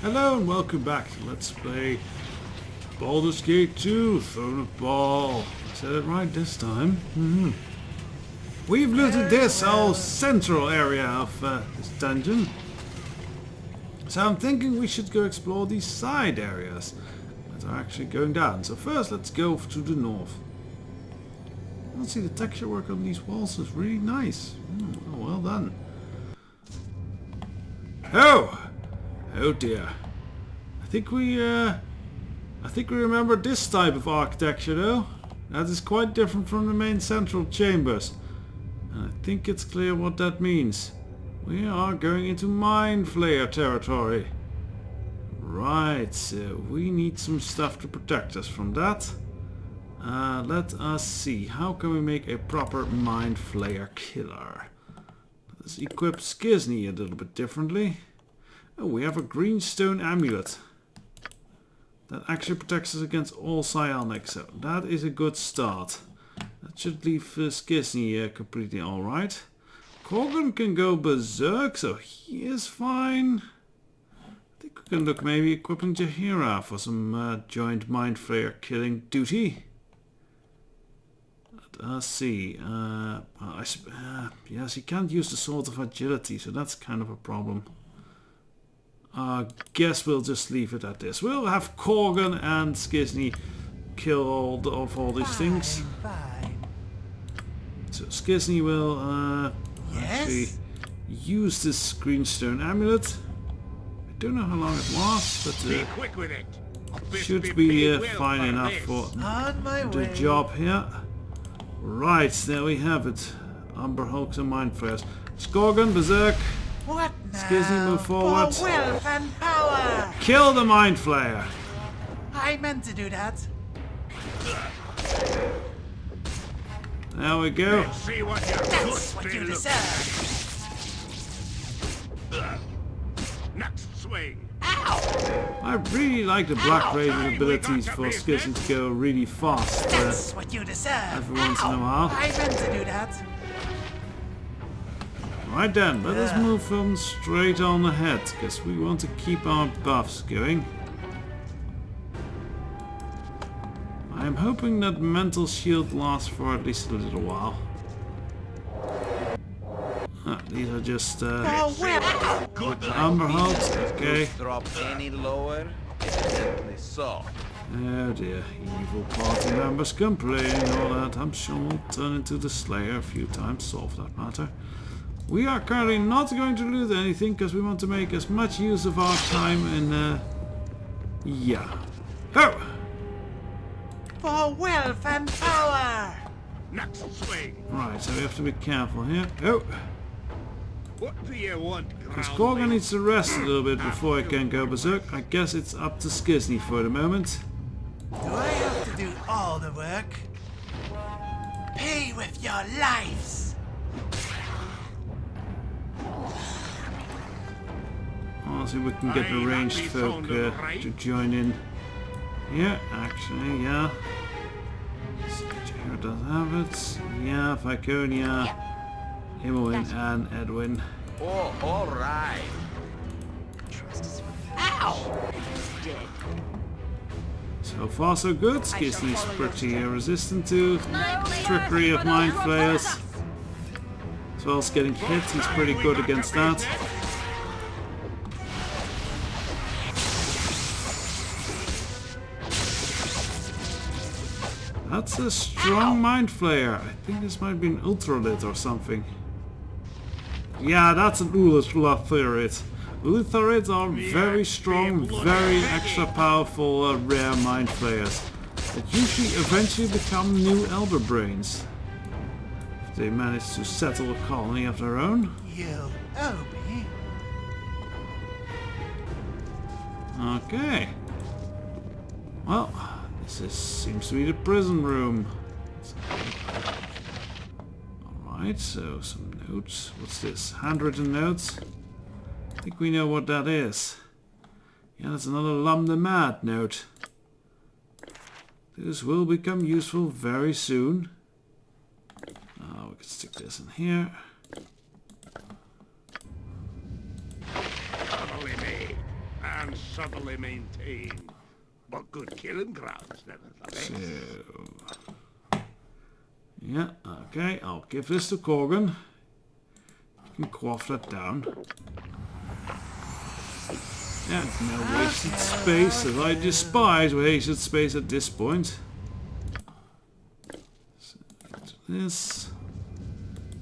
Hello and welcome back to Let's Play Baldur's Gate 2, Throne of Ball. I said it right this time. We've looted this whole central area of this dungeon. So I'm thinking we should go explore these side areas that are actually going down. So first let's go to the north. Let's see, the texture work on these walls is really nice. Well done. Oh dear. I think we remember this type of architecture though. That is quite different from the main central chambers. And I think it's clear what that means. We are going into Mind Flayer territory. Right, so we need some stuff to protect us from that. Let us see, how can we make a proper Mind Flayer killer? Let's equip Skizny a little bit differently. Oh, we have a green stone amulet. That actually protects us against all psionics, so that is a good start. That should leave Skizny completely alright. Korgan can go berserk, so he is fine. I think we can look maybe equipping Jaheira for some joint Mind Flayer killing duty. Let us see. Yes, he can't use the Sword of Agility, so that's kind of a problem. Guess we'll just leave it at this. We'll have Korgan and Skizny kill all these things. So Skizny will actually use this greenstone amulet. I don't know how long it lasts, but should be fine enough for the job here. Right, there we have it. Umber Hulks and Mind Flayers. Skorgan, berserk. What now? Skizny, move forward. For wealth and power. Kill the Mind Flayer. I meant to do that. There we go. That's what you deserve. Next swing. Ow! I really like the Black Raven abilities for Skizny to go really fast That's what you deserve. every once in a while. I meant to do that. Right then, let us move on straight on ahead, because we want to keep our buffs going. I am hoping that Mental Shield lasts for at least a little while. These are just Umber Hulks, okay. Drop any lower, evidently so. Oh dear, evil party members complaining all that. I'm sure we'll turn into the Slayer a few times, solve that matter. We are currently not going to loot anything because we want to make as much use of our time and yeah. Oh! For wealth and power. Next swing. Right, so we have to be careful here. Oh! What do you want? Because Korgan needs to rest a little bit before he can go berserk. I guess it's up to Skizny for the moment. Do I have to do all the work? Pay with your lives. I'll see if we can get the ranged folk to join in. Yeah, actually, yeah. Jaheira does have it. Yeah, Viconia, Imoen, and Edwin. Oh, all right. Ow! So far so good. Skizny's pretty resistant to trickery of Mind Flayers. As well as getting hit, he's pretty good against that. That's a strong Mind Flayer. I think this might be an Ultralit or something. Yeah, that's an Ultralit. Ultralids are very strong, very extra powerful rare Mind Flayers that usually eventually become new Elder Brains if they manage to settle a colony of their own. You owe me. Okay. Well, this seems to be the prison room. Alright, so some notes. What's this? Handwritten notes? I think we know what that is. Yeah, that's another Lum the Mad note. This will become useful very soon. We can stick this in here. unsubtly maintained, but good killing grounds nevertheless. So, yeah, okay, I'll give this to Corgan. You can quaff that down. Yeah, no wasted space, as I despise wasted space at this point. So, this.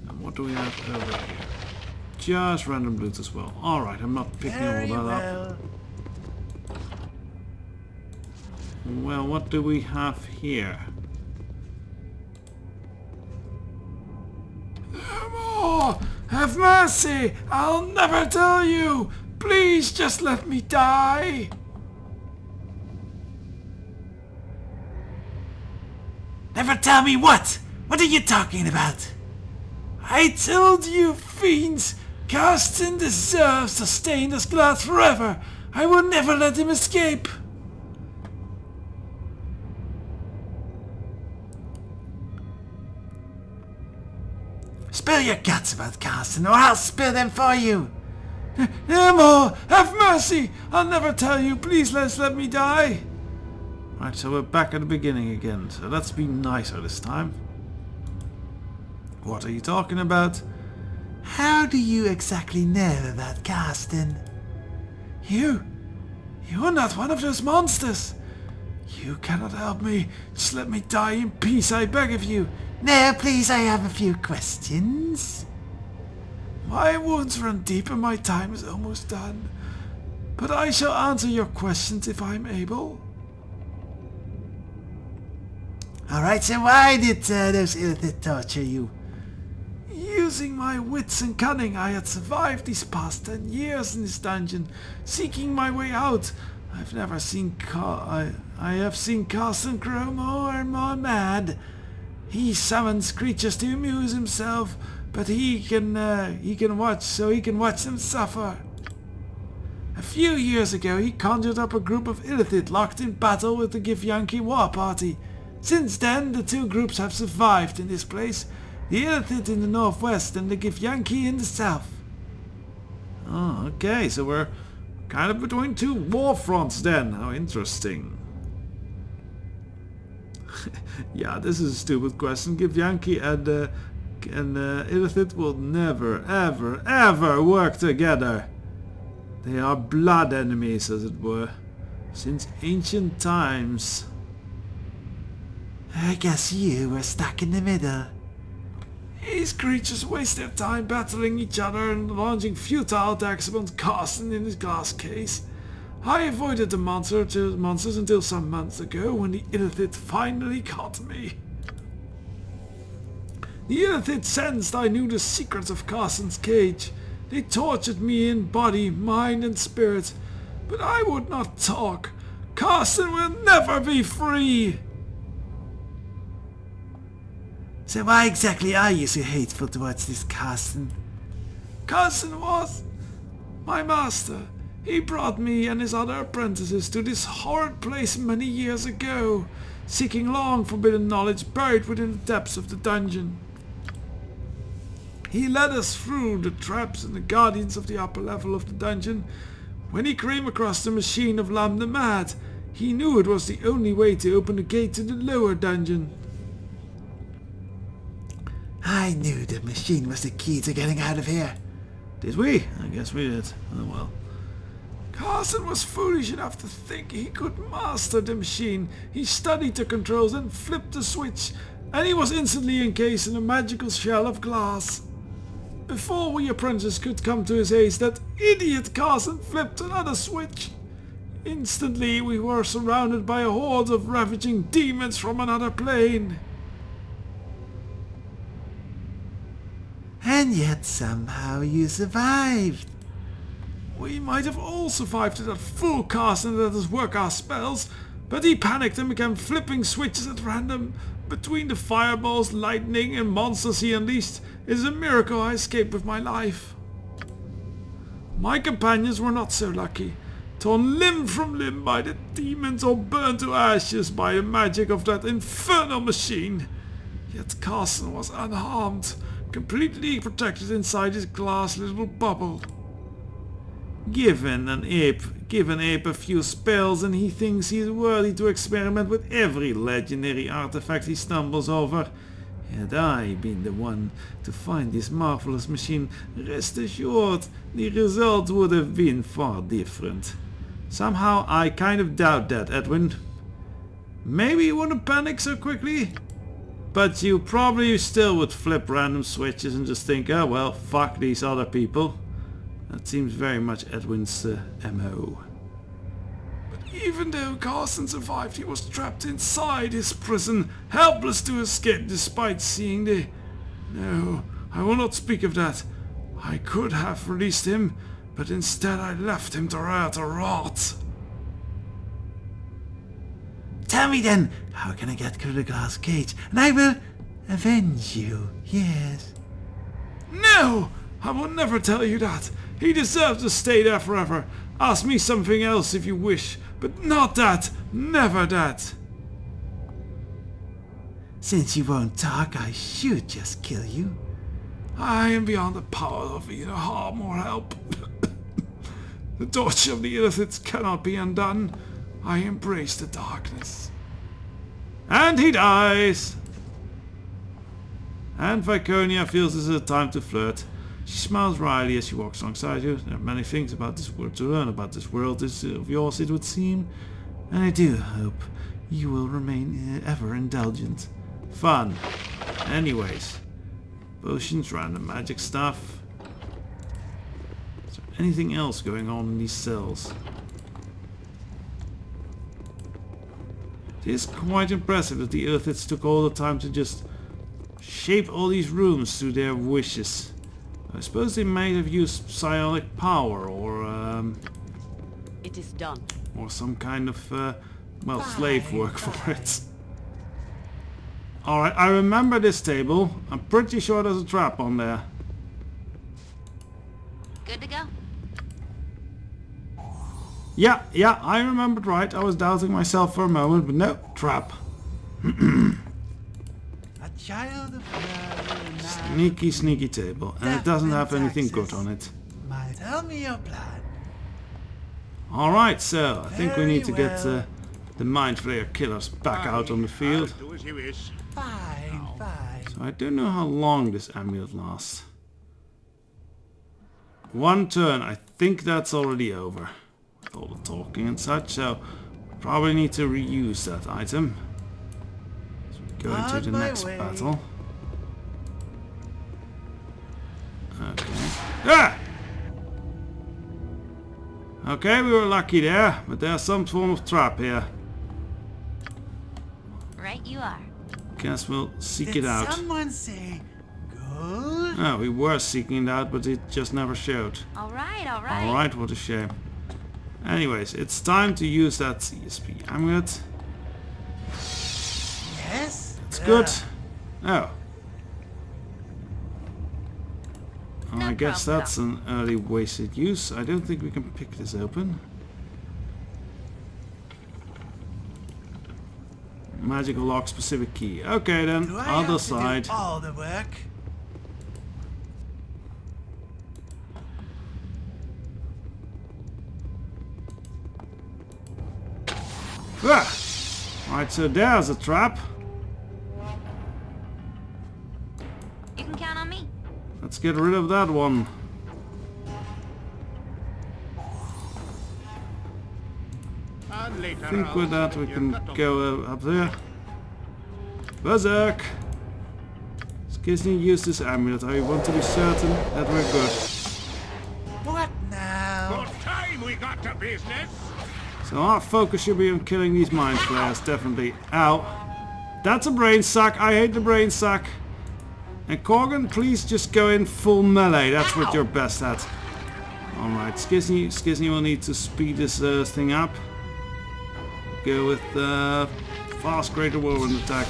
And what do we have over here? Just random loot as well. Alright, I'm not picking Very all that well. up. Well, what do we have here? No more! Have mercy! I'll never tell you! Please just let me die! Never tell me what? What are you talking about? I told you, fiends! Carsten deserves to stay in this glass forever! I will never let him escape! Spill your guts about Carsten, or I'll spill them for you. No more! Have mercy! I'll never tell you! Please let me die! Right, so we're back at the beginning again. So let's be nicer this time. What are you talking about? How do you exactly know about Carsten? You're not one of those monsters! You cannot help me! Just let me die in peace, I beg of you! No, please, I have a few questions. My wounds run deep and my time is almost done. But I shall answer your questions if I'm able. Alright, so why did those illithid torture you? Using my wits and cunning, I had survived these past 10 years in this dungeon, seeking my way out. I've never seen I have seen Carsten grow more and more mad. He summons creatures to amuse himself, but he can watch them suffer. A few years ago, he conjured up a group of illithid locked in battle with the Githyanki war party. Since then, the two groups have survived in this place. The illithid in the northwest and the Githyanki in the south. Oh, okay, so we're kind of between two war fronts then. How interesting. Yeah, this is a stupid question. Githyanki and illithid will never, ever, ever work together. They are blood enemies, as it were, since ancient times. I guess you were stuck in the middle. These creatures waste their time battling each other and launching futile attacks against Carsten in his glass case. I avoided the monsters until some months ago, when the illithid finally caught me. The illithid sensed I knew the secrets of Carsten's cage. They tortured me in body, mind and spirit, but I would not talk. Carsten will never be free! So why exactly are you so hateful towards this Carsten? Carsten was my master. He brought me and his other apprentices to this horrid place many years ago, seeking long forbidden knowledge buried within the depths of the dungeon. He led us through the traps and the guardians of the upper level of the dungeon. When he came across the machine of Lam the Mad, he knew it was the only way to open the gate to the lower dungeon. I knew the machine was the key to getting out of here. Did we? I guess we did. Oh well. Carsten was foolish enough to think he could master the machine. He studied the controls and flipped the switch, and he was instantly encased in a magical shell of glass. Before we apprentices could come to his aid, that idiot Carsten flipped another switch. Instantly we were surrounded by a horde of ravaging demons from another plane. And yet somehow you survived. We might have all survived to that fool Carsten let us work our spells, but he panicked and began flipping switches at random. Between the fireballs, lightning and monsters he unleashed, it is a miracle I escaped with my life. My companions were not so lucky, torn limb from limb by the demons or burned to ashes by the magic of that infernal machine. Yet Carsten was unharmed, completely protected inside his glass little bubble. Give an ape a few spells and he thinks he's worthy to experiment with every legendary artifact he stumbles over. Had I been the one to find this marvelous machine, rest assured the result would have been far different. Somehow I kind of doubt that, Edwin. Maybe you wouldn't panic so quickly? But you probably still would flip random switches and just think, oh well, fuck these other people. That seems very much Edwin's MO. But even though Carson survived, he was trapped inside his prison, helpless to escape despite seeing the... No, I will not speak of that. I could have released him, but instead I left him to rot. Tell me then, how can I get through the glass cage? And I will avenge you, yes. No! I will never tell you that. He deserves to stay there forever. Ask me something else if you wish, but not that. Never that. Since you won't talk, I should just kill you. I am beyond the power of either harm or help. The torture of the Illithids cannot be undone. I embrace the darkness. And he dies. And Viconia feels this is a time to flirt. She smiles wryly as she walks alongside you. There are many things about this world to learn about this world of yours, it would seem. And I do hope you will remain ever indulgent. Fun. Anyways. Potions, random magic stuff. Is there anything else going on in these cells? It is quite impressive that the Illithids took all the time to just shape all these rooms to their wishes. I suppose they might have used psionic power or It is done. or some kind of well, slave work for it. Alright, I remember this table. I'm pretty sure there's a trap on there. Good to go. Yeah, I remembered right. I was doubting myself for a moment, but no, trap. A child of love. Sneaky table. And it doesn't have anything good on it. Tell me your plan. Alright, so I think we need to get Very the Mind Flayer killers back out on the field. I'll do as you wish. Fine. So I don't know how long this amulet lasts. One turn, I think that's already over. With all the talking and such, so probably need to reuse that item. So we go into the next battle. Okay. Ah! Okay, we were lucky there, but there's some form of trap here. Right you are. Guess we'll seek Did it out. someone say good? Oh, we were seeking it out, but it just never showed. Alright. Alright, what a shame. Anyways, it's time to use that CSP amulet. Yes. It's good. Oh. No I guess problem. that's an early wasted use. I don't think we can pick this open. Magical lock specific key. Okay then, Do I other have side. to do all the work? Ah! Right, so there's a trap. You can count on me. Let's get rid of that one. And later I think on, with that we you can cut off go up there. Berserk! Skizzy used this amulet. I want to be certain that we're good. What now? What time we got to business? So our focus should be on killing these mind flayers, definitely. Ow. That's a brain suck. I hate the brain suck. And Corgan, please just go in full melee. That's what you're best at. Alright, Skizzy will need to speed this thing up. Go with fast greater whirlwind attack.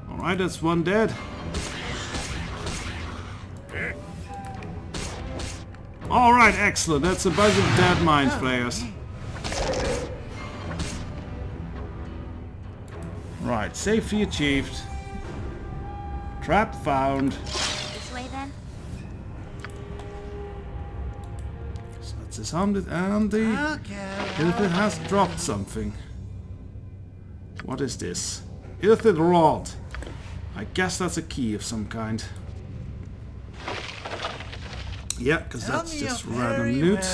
Alright, that's one dead. Alright, excellent. That's a bunch of dead mind flayers. Right, safety achieved. Trap found. This way then? disarmed it, and the Illithid has dropped something. What is this? Illithid rod. I guess that's a key of some kind. Yeah, because that's just random loot.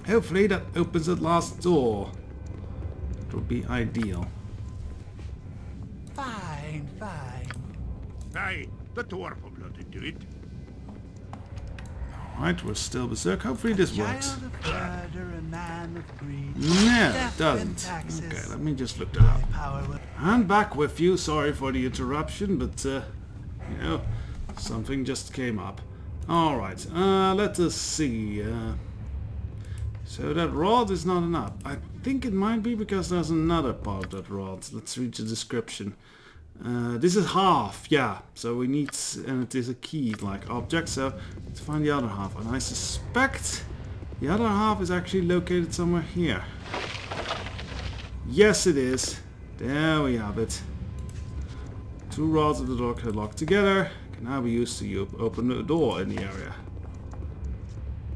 Hopefully that opens that last door. It would be ideal. Fine, fine. Aye, the dwarf will bloody do it. Alright, we're still berserk. Hopefully this works. Child of murder, a man of greed. No, it Death doesn't. and taxes. Okay, let me just look that up. Power will And back with you. Sorry for the interruption, but you know, something just came up. Alright, let us see. So that rod is not enough. I think it might be because there's another part of that rod. Let's read the description. This is half, yeah. So we need, and it is a key like object, so let's find the other half. And I suspect the other half is actually located somewhere here. Yes, it is. There we have it. Two rods of the door can lock together. Can now be used to open the door in the area.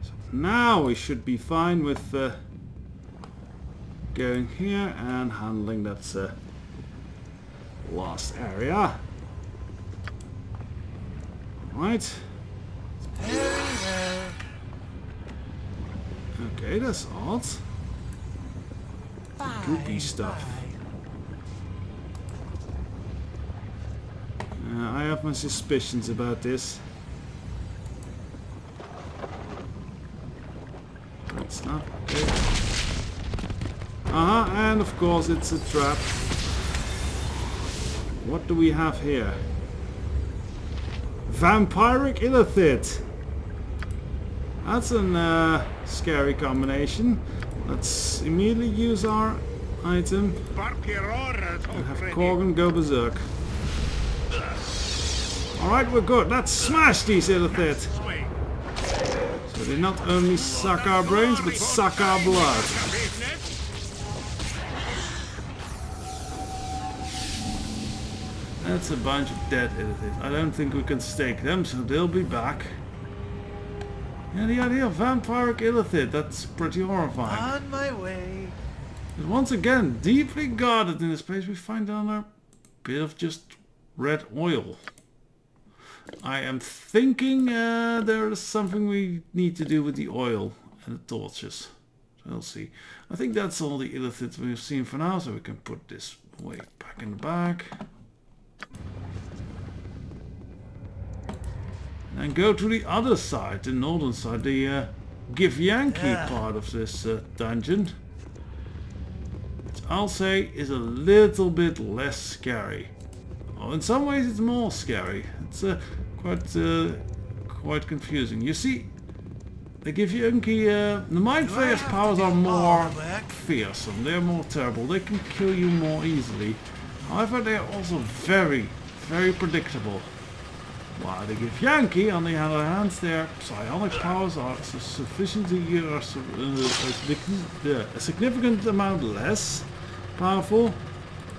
So now we should be fine with going here and handling that last area. Right. Okay, that's odd. Goopy stuff. I have my suspicions about this. It's not okay. And of course it's a trap. What do we have here? Vampiric Illithid. That's a scary combination. Let's immediately use our item and have Corgan go berserk. Alright, we're good. Let's smash these Illithid. So they not only suck our brains, but suck our blood. That's a bunch of dead Illithid. I don't think we can stake them, so they'll be back. Yeah, the idea of vampiric Illithid, that's pretty horrifying. On my way. But once again, deeply guarded in this place, we find down there a bit of just red oil. I am thinking there is something we need to do with the oil and the torches. So we'll see. I think that's all the Illithids we've seen for now, so we can put this way back in the bag. And go to the other side, the northern side, the Githyanki part of this dungeon. Which I'll say is a little bit less scary. Oh, in some ways it's more scary. It's quite confusing. You see, the Githyanki, the Mind Flayer's powers are more fearsome. They're more terrible. They can kill you more easily. However, they are also very, very predictable. While the Githyanki, on the other hand, their psionic powers are sufficiently a significant amount less powerful,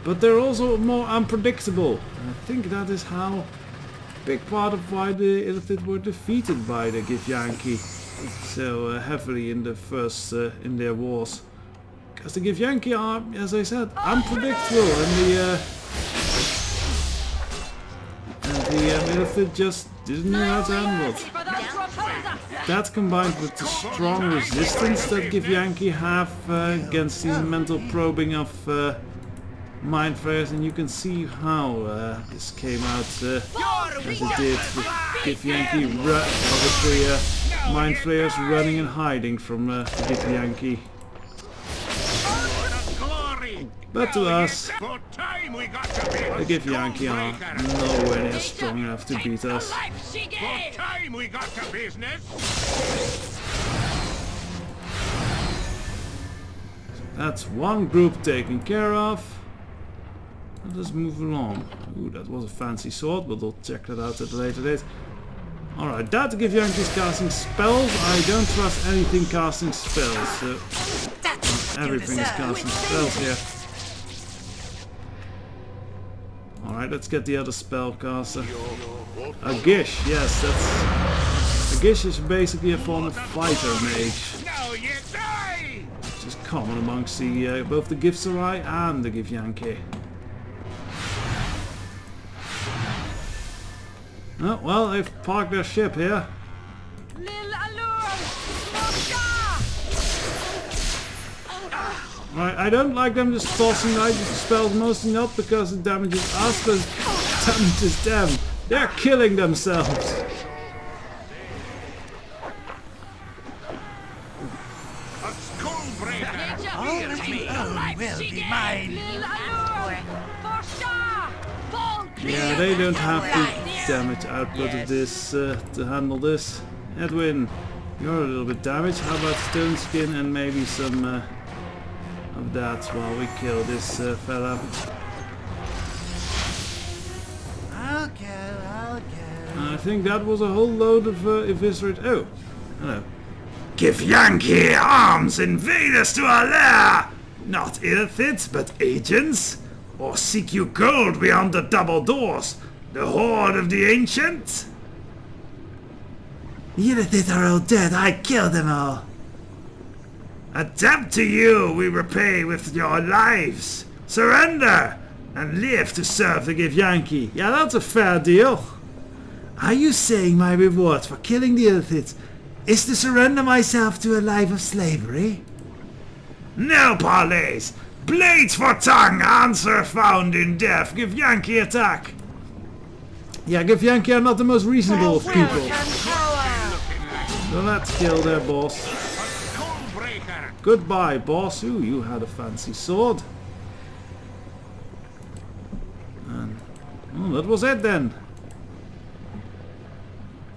but they're also more unpredictable. And I think that is how big part of why the Illithid were defeated by the Githyanki so heavily in the first in their wars. Because the Githyanki are, as I said, unpredictable, and the Illithid just didn't know how to handle it. That combined with the strong resistance that Githyanki have against the mental probing of Mind Flayers, and you can see how this came out as it did with Githyanki, obviously Mind Flayers running and hiding from Githyanki. But to us, the Githyanki are nowhere near strong enough to beat us. That's one group taken care of. Let us move along. Ooh, that was a fancy sword, but we'll check that out at a later date. Alright, that Githyanki's casting spells. I don't trust anything casting spells, so everything is casting spells here. Alright, let's get the other spellcaster. A Gish, yes, Gish is basically a form of fighter mage, Now you die! which is common amongst the both the Gifsarai and the Githyanki. Oh, well, they've parked their ship here. Right, I don't like them just tossing magic spells, mostly not because it damages us, but it damages them. They're killing themselves. A skullbreaker! All that you own will be mine. Yeah, they don't have the damage output of this to handle this. Edwin, you're a little bit damaged. How about stone skin and maybe some of that while we kill this fella? I'll go. I think that was a whole load of eviscerate. Oh, hello. Give Yankee arms, invaders to our lair! Not illithits, but agents? Or seek you gold beyond the double doors? The horde of the ancient? The illithits are all dead, I killed them all. A debt to you we repay with your lives. Surrender, and live to serve the Githyanki. Yeah, that's a fair deal. Are you saying my reward for killing the illithits is to surrender myself to a life of slavery? No parleys! Blades for tongue! Answer found in death! Githyanki attack! Yeah, Githyanki are not the most reasonable of people. So let's kill their boss. Skullbreaker! Goodbye, boss. Ooh, you had a fancy sword. And, oh, that was it then.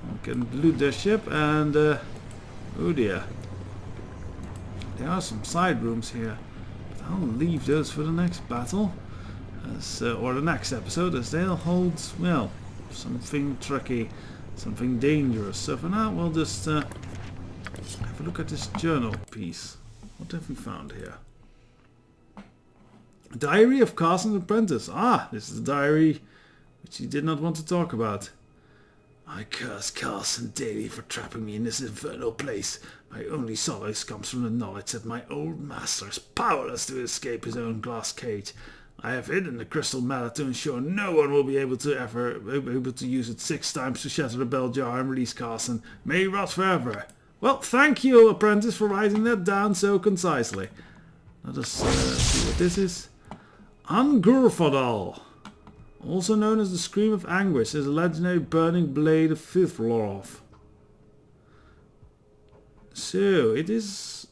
I can loot their ship and... oh dear. There are some side rooms here. But I'll leave those for the next battle. Or the next episode, as they'll hold, well, something tricky. Something dangerous. So for now, we'll just have a look at this journal piece. What have we found here? Diary of Carson's apprentice. Ah, this is the diary which he did not want to talk about. I curse Carson daily for trapping me in this infernal place. My only solace comes from the knowledge that my old master is powerless to escape his own glass cage. I have hidden the crystal mallet to ensure no one will be able to use it 6 times to shatter the bell jar and release Carson. May he rot forever. Well, thank you, apprentice, for writing that down so concisely. Let us see what this is. Angurfadal, also known as the Scream of Anguish, is a legendary burning blade of Fiflorov. So, it is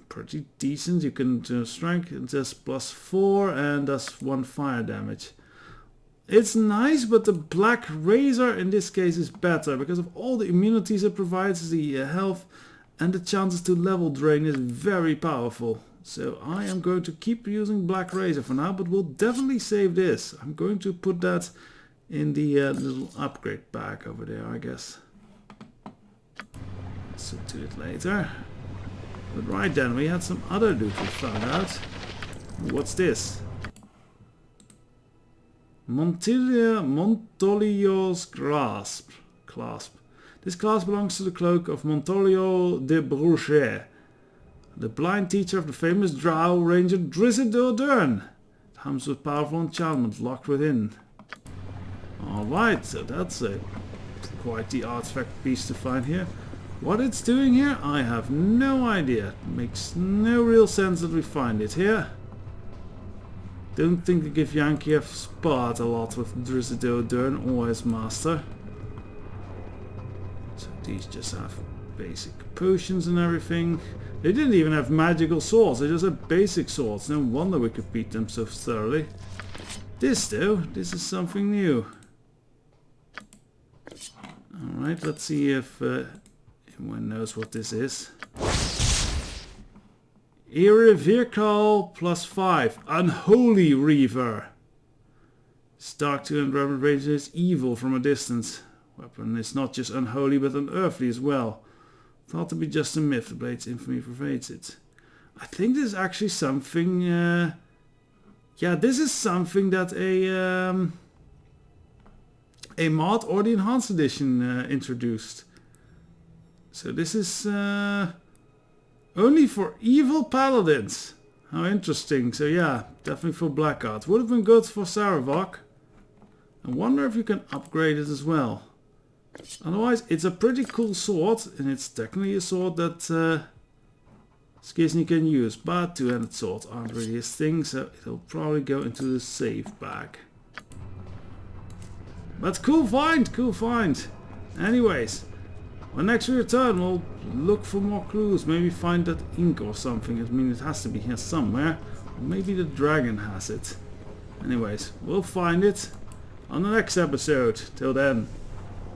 pretty decent. You can strength, it does +4 and does 1 fire damage. It's nice, but the Black Razor in this case is better because of all the immunities it provides, the health, and the chances to level drain is very powerful. So I am going to keep using Black Razor for now, but we'll definitely save this. I'm going to put that in the little upgrade bag over there, I guess. So do it later. But right then, we had some other loot we found out. What's this? Montolio's clasp. This clasp belongs to the cloak of Montolio de Bruchet, the blind teacher of the famous drow ranger Drizzt Do'Urden. It hums with powerful enchantment locked within. Alright, so that's quite the artifact piece to find here. What it's doing here, I have no idea. It makes no real sense that we find it here. Don't think the Githyanki have sparred a lot with Drizzt Do'Urden or his master. So these just have basic potions and everything. They didn't even have magical swords, they just had basic swords. No wonder we could beat them so thoroughly. This though, this is something new. Alright, let's see if anyone knows what this is. Irrevocable +5. Unholy Reaver. Stark 200 range is evil from a distance. Weapon is not just unholy but unearthly as well. Thought to be just a myth, the blade's infamy pervades it. I think this is actually something... yeah, this is something that a mod or the enhanced edition introduced. So this is only for evil paladins. How interesting. So yeah, definitely for black arts. Would have been good for Saravok. I wonder if you can upgrade it as well. Otherwise, it's a pretty cool sword, and it's technically a sword that Skizny can use. But two-handed swords aren't really his thing, so it'll probably go into the safe bag. But cool find, cool find. Anyways, when next we return, we'll look for more clues. Maybe find that ink or something. I mean, it has to be here somewhere. Or maybe the dragon has it. Anyways, we'll find it on the next episode. Till then.